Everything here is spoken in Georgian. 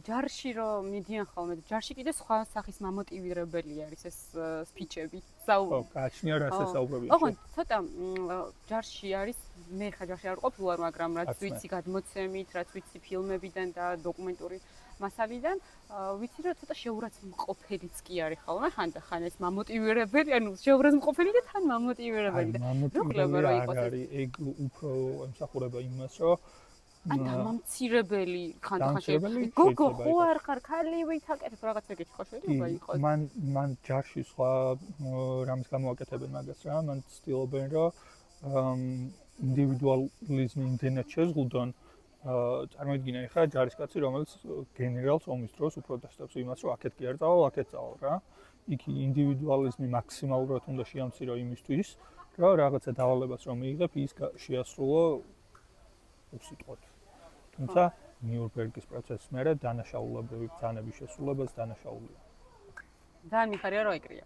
ჯარში რომ მიდიან ხოლმე, ჯარში კიდე სხვა სახის მამოტივირებელი არის ეს სპიჩები. ხო, გააჩნია რა საუბრობია. ოღონდ ცოტა ჯარში არის, მე ხა ჯარში არ ყოფილვარ, მაგრამ რაც ვიცი გადმოცემით, რაც ვიცი ფილმებიდან და დოკუმენტური მასალიდან, ვიცი რომ ცოტა შეურაცხმყოფელიც კი არის ხოლმე, ხან ეს მამოტივირებელი, ანუ შეურაცხმყოფელი და თან მამოტივირებელი და მამოტივირებელი არის, ეგ უფრო ემსახურება იმას, რომ ან დამამცირებელი ხან გოგო ხო არ ხარ ქალივით აკეთებ რაღაცა ეგეთი ხო შეიძლება იყოს მან ჯარში სხვა რამის გამოაკეთებენ მაგას რა მან ცდილობენ რომ ინდივიდუალიზმი იმდენად შეზღუდონ წარმოიდგინე ხა ჯარისკაცი რომელიც გენერალს ომის დროს უფრო დასწრებს იმას რომ აქეთ კი არ წავალ აქეთ წავალ რა იქ ინდივიდუალიზმი მაქსიმალურად უნდა შეამცირო იმისთვის რომ რაღაცა დავალებას რომ მიიღებ ის შეასრულო უსიტყვოდ თუმცა ნიურნბერგის პროცესის მერე დანაშაულებრივი ბრძანების შესრულებას დანაშაულია. ძალიან მიხარია რომ ეგრეა.